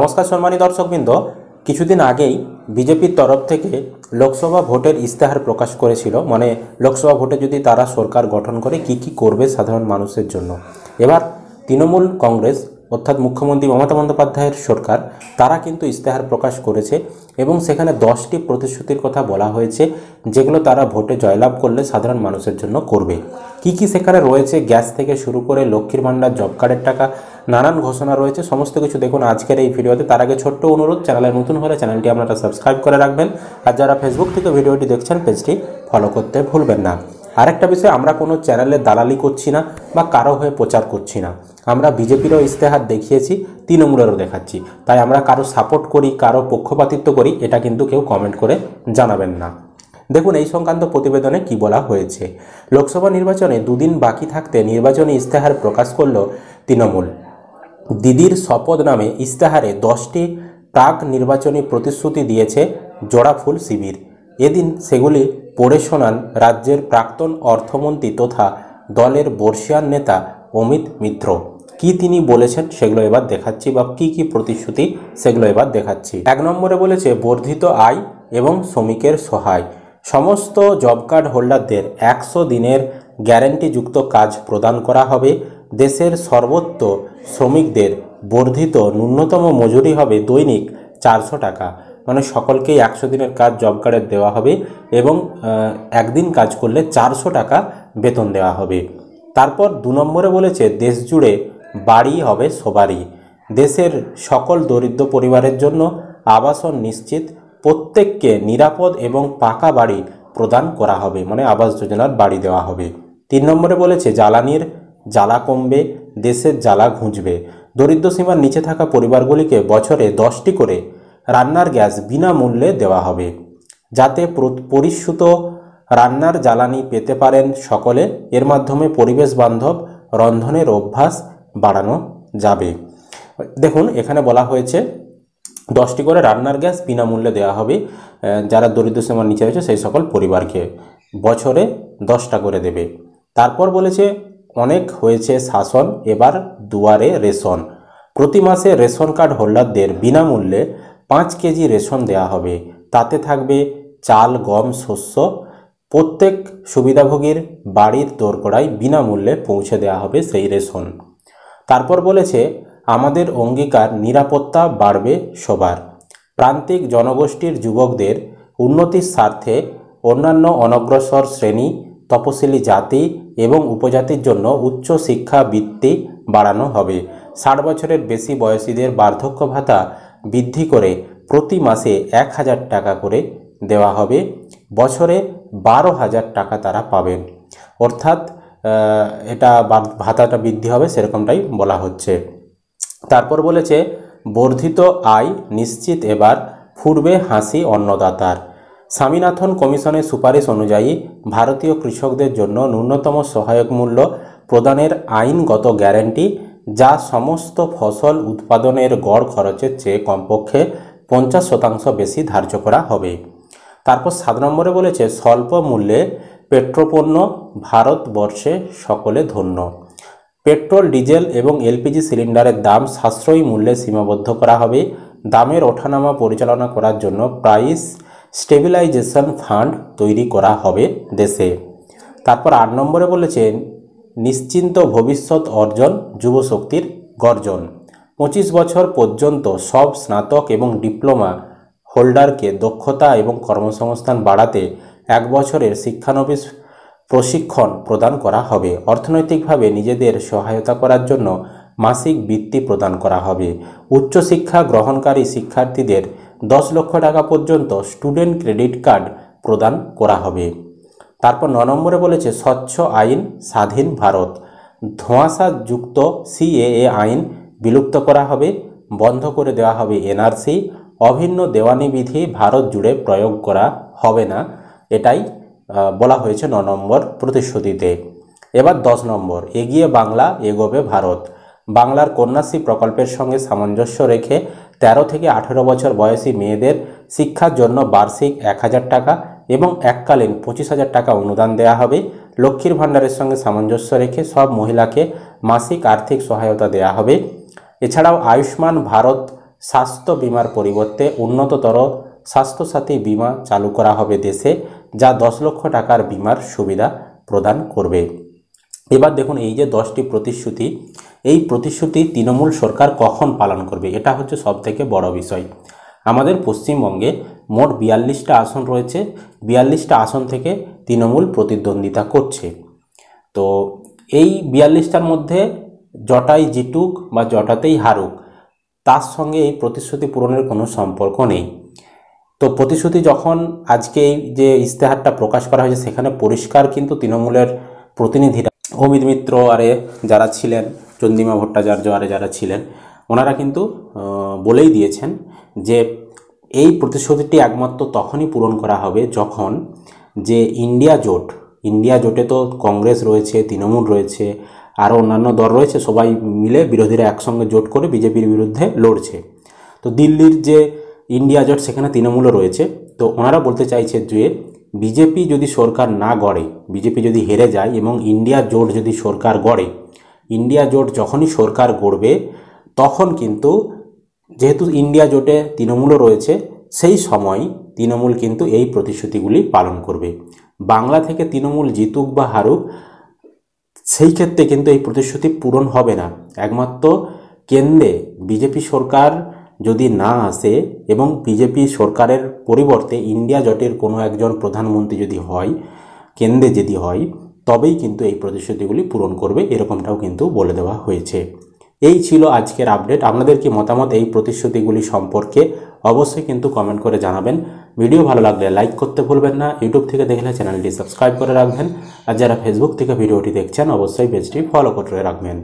নমস্কার সম্মানী দর্শকবৃন্দ, কিছুদিন আগেই বিজেপির তরফ থেকে লোকসভা ভোটের ইস্তেহার প্রকাশ করেছিল। মানে লোকসভা ভোটে যদি তারা সরকার গঠন করে কি কি করবে সাধারণ মানুষের জন্য। এবার তৃণমূল কংগ্রেস অর্থাৎ মুখ্যমন্ত্রী মমতা বন্দ্যোপাধ্যায়ের সরকার তারা কিন্তু ইস্তেহার প্রকাশ করেছে এবং সেখানে 10টি প্রতিশ্রুতির কথা বলা হয়েছে, যেগুলো তারা ভোটে জয়লাভ করলে সাধারণ মানুষের জন্য করবে। কি কি সেখানে রয়েছে, গ্যাস থেকে শুরু করে লক্ষ্মীর ভাণ্ডার, জব কার্ডের টাকা, নানান ঘোষণা রয়েছে। সমস্ত কিছু দেখুন আজকের এই ভিডিওতে। তার আগে ছোট্ট অনুরোধ, চ্যানেলে নতুন হলে চ্যানেলটি আপনারা সাবস্ক্রাইব করে রাখবেন, আর যারা ফেসবুক থেকে ভিডিওটি দেখছেন পেজটি ফলো করতে ভুলবেন না। আরেকটা বিষয়, আমরা কোনো চ্যানেলে দালালি করছি না বা কারো হয়ে প্রচার করছি না। আমরা বিজেপিরও ইস্তেহার দেখিয়েছি, তৃণমূলেরও দেখাচ্ছি। তাই আমরা কারো সাপোর্ট করি, কারো পক্ষপাতিত্ব করি, এটা কিন্তু কেউ কমেন্ট করে জানাবেন না। দেখুন এই সংক্রান্ত প্রতিবেদনে কি বলা হয়েছে। লোকসভা নির্বাচনে দুদিন বাকি থাকতে নির্বাচনী ইস্তেহার প্রকাশ করল তৃণমূল। দিদির শপথ নামে ইস্তেহারে 10টি প্রাক নির্বাচনী প্রতিশ্রুতি দিয়েছে জোড়াফুল শিবির। এদিন সেগুলি পড়ে শোনান রাজ্যের প্রাক্তন অর্থমন্ত্রী তথা দলের বর্ষিয়ান নেতা অমিত মিত্র। কি তিনি বলেছেন সেগুলো এবার দেখাচ্ছি, বা কি কি প্রতিশ্রুতি সেগুলো এবার দেখাচ্ছি। 1 নম্বরে বলেছে বর্ধিত আয় এবং শ্রমিকের সহায়। সমস্ত জব কার্ড হোল্ডারদের 100 দিনের গ্যারান্টিযুক্ত কাজ প্রদান করা হবে। দেশের সর্বত্র শ্রমিকদের বর্ধিত ন্যূনতম মজুরি হবে দৈনিক 400 টাকা। মানে সকলকেই 100 দিনের কাজ জব কার্ডের দেওয়া হবে এবং একদিন কাজ করলে 400 টাকা বেতন দেওয়া হবে। তারপর 2 নম্বরে বলেছে দেশ জুড়ে বাড়ি হবে সবারই। দেশের সকল দরিদ্র পরিবারের জন্য আবাসন নিশ্চিত, প্রত্যেককে নিরাপদ এবং পাকা বাড়ি প্রদান করা হবে। মানে আবাস যোজনার বাড়ি দেওয়া হবে। 3 নম্বরে বলেছে জ্বালানির জ্বালা কমবে, দেশের জ্বালা ঘুঁচবে। দরিদ্র সীমার নিচে থাকা পরিবারগুলিকে বছরে 10টি করে রান্নার গ্যাস বিনামূল্যে দেওয়া হবে, যাতে পরিশ্রুত রান্নার জ্বালানি পেতে পারেন সকলে। এর মাধ্যমে পরিবেশ বান্ধব রন্ধনের অভ্যাস বাড়ানো যাবে। দেখুন এখানে বলা হয়েছে 10টি করে রান্নার গ্যাস বিনামূল্যে দেওয়া হবে, যারা দরিদ্র সীমার নিচে রয়েছে সেই সকল পরিবারকে বছরে 10টা করে দেবে। তারপর বলেছে অনেক হয়েছে শাসন, এবার দুয়ারে রেশন। প্রতি মাসে রেশন কার্ড হোল্ডারদের বিনামূল্যে 5 কেজি রেশন দেওয়া হবে। তাতে থাকবে চাল, গম, শস্য। প্রত্যেক সুবিধাভোগীর বাড়ির দোরগোড়ায় বিনামূল্যে পৌঁছে দেওয়া হবে সেই রেশন। তারপর বলেছে আমাদের অঙ্গীকার, নিরাপত্তা বাড়বে সবার। প্রান্তিক জনগোষ্ঠীর যুবকদের উন্নতির স্বার্থে অন্যান্য অনগ্রসর শ্রেণী, তপশিলি জাতি এবং উপজাতির জন্য উচ্চ শিক্ষা বৃত্তি বাড়ানো হবে। 60 বছরের বেশি বয়সীদের বার্ধক্য ভাতা বৃদ্ধি করে প্রতি মাসে 1000 টাকা করে দেওয়া হবে। বছরে 12,000 টাকা তারা পাবেন। অর্থাৎ এটা ভাতাটা বৃদ্ধি হবে, সেরকমটাই বলা হচ্ছে। তারপর বলেছে বর্ধিত আয় নিশ্চিত, এবার ফুটবে হাসি অন্নদাতার। স্বামীনাথন কমিশনের সুপারিশ অনুযায়ী ভারতীয় কৃষকদের জন্য ন্যূনতম সহায়ক মূল্য প্রদানের আইনগত গ্যারান্টি, যা সমস্ত ফসল উৎপাদনের গড় খরচের চেয়ে কমপক্ষে 50% বেশি ধার্য করা হবে। তারপর 7 নম্বরে বলেছে স্বল্প মূল্যে পেট্রোপণ্য, ভারতবর্ষে সকলে ধন্য। পেট্রোল, ডিজেল এবং এলপিজি সিলিন্ডারের দাম সাশ্রয়ী মূল্যে সীমাবদ্ধ করা হবে। দামের ওঠানামা পরিচালনা করার জন্য প্রাইস স্টেবিলাইজেশন ফান্ড তৈরি করা হবে দেশে। তারপর 8 নম্বরে বলেছে নিশ্চিন্ত ভবিষ্যৎ অর্জন, যুবশক্তির গর্জন। 25 বছর পর্যন্ত সব স্নাতক এবং ডিপ্লোমা হোল্ডারকে দক্ষতা এবং কর্মসংস্থান বাড়াতে 1 বছরের শিক্ষানবিশ প্রশিক্ষণ প্রদান করা হবে। অর্থনৈতিকভাবে নিজেদের সহায়তা করার জন্য মাসিক বৃত্তি প্রদান করা হবে। উচ্চশিক্ষা গ্রহণকারী শিক্ষার্থীদের 10 লক্ষ টাকা পর্যন্ত স্টুডেন্ট ক্রেডিট কার্ড প্রদান করা হবে। তারপর 9 নম্বরে বলেছে স্বচ্ছ আইন, স্বাধীন ভারত। ধোঁয়াশাযুক্ত সিএএ আইন বিলুপ্ত করা হবে, বন্ধ করে দেওয়া হবে এনআরসি। অভিন্ন দেওয়ানি বিধি ভারত জুড়ে প্রয়োগ করা হবে না, এটাই বলা হয়েছে 9 নম্বর প্রতিশ্রুতিতে। এবার 10 নম্বর এগিয়ে বাংলা, এগোবে ভারত। বাংলার কন্যাশ্রী প্রকল্পের সঙ্গে সামঞ্জস্য রেখে 13 থেকে 18 বছর বয়সী মেয়েদের শিক্ষার জন্য বার্ষিক 1000 টাকা এবং এককালীন 25,000 টাকা অনুদান দেওয়া হবে। লক্ষ্মীর ভাণ্ডারের সঙ্গে সামঞ্জস্য রেখে সব মহিলাকে মাসিক আর্থিক সহায়তা দেওয়া হবে। এছাড়াও আয়ুষ্মান ভারত স্বাস্থ্য বিমার পরিবর্তে উন্নততর স্বাস্থ্যসাথী বিমা চালু করা হবে দেশে, যা 10 লক্ষ টাকার বিমার সুবিধা প্রদান করবে। এবার দেখুন, এই যে 10টি প্রতিশ্রুতি, এই প্রতিশ্রুতি তৃণমূল সরকার কখন পালন করবে, এটা হচ্ছে সবথেকে বড় বিষয়। আমাদের পশ্চিমবঙ্গে মোট 42টা আসন রয়েছে, 42টা আসন থেকে তৃণমূল প্রতিদ্বন্দ্বিতা করছে। তো এই 42টার মধ্যে জটাই জিতুক বা জটাতেই হারুক, তার সঙ্গে এই প্রতিশ্রুতি পূরণের কোনো সম্পর্ক নেই। তো প্রতিশ্রুতি যখন আজকে এই যে ইস্তেহারটা প্রকাশ করা হয়েছে, সেখানে পরিষ্কার কিন্তু তৃণমূলের প্রতিনিধিরা অমিত মিত্র আরে যারা ছিলেন, চন্দ্রিমা ভট্টাচার্য আরে যারা ছিলেন, ওনারা কিন্তু বলেই দিয়েছেন যে এই প্রতিশ্রুতিটি একমাত্র তখনই পূরণ করা হবে যখন যে ইন্ডিয়া জোটে তো কংগ্রেস রয়েছে, তৃণমূল রয়েছে, আরও অন্যান্য দল রয়েছে, সবাই মিলে বিরোধীরা একসঙ্গে জোট করে বিজেপির বিরুদ্ধে লড়ছে। তো দিল্লির যে ইন্ডিয়া জোট, সেখানে তৃণমূলও রয়েছে। তো ওনারা বলতে চাইছে যে বিজেপি যদি সরকার না গড়ে, বিজেপি যদি হেরে যায় এবং ইন্ডিয়া জোট যদি সরকার গড়ে, ইন্ডিয়া জোট যখনই সরকার গড়বে তখন কিন্তু যেহেতু ইন্ডিয়া জোটে তৃণমূলও রয়েছে, সেই সময় তৃণমূল কিন্তু এই প্রতিশ্রুতিগুলি পালন করবে। বাংলা থেকে তৃণমূল জিতুক বা হারুক, সেই ক্ষেত্রে কিন্তু এই প্রতিশ্রুতি পূরণ হবে না। একমাত্র কেন্দ্রে বিজেপি সরকার যদি না আসে এবং বিজেপি সরকারের পরিবর্তে ইন্ডিয়া জোটের কোনো একজন প্রধানমন্ত্রী যদি হয়, কেন্দ্রে যদি হয়, তবেই কিন্তু এই প্রতিশ্রুতিগুলি পূরণ করবে, এরকমটাও কিন্তু বলে দেওয়া হয়েছে। এই ছিল আজকের আপডেট। আপনাদের কি মতামত এই প্রতিশ্রুতিগুলি সম্পর্কে অবশ্যই কিন্তু কমেন্ট করে জানাবেন। ভিডিও ভালো লাগলে লাইক করতে ভুলবেন না। ইউটিউব থেকে দেখলে চ্যানেলটি সাবস্ক্রাইব করে রাখবেন, আর যারা ফেসবুক থেকে ভিডিওটি দেখছেন অবশ্যই পেজটি ফলো করে রাখবেন।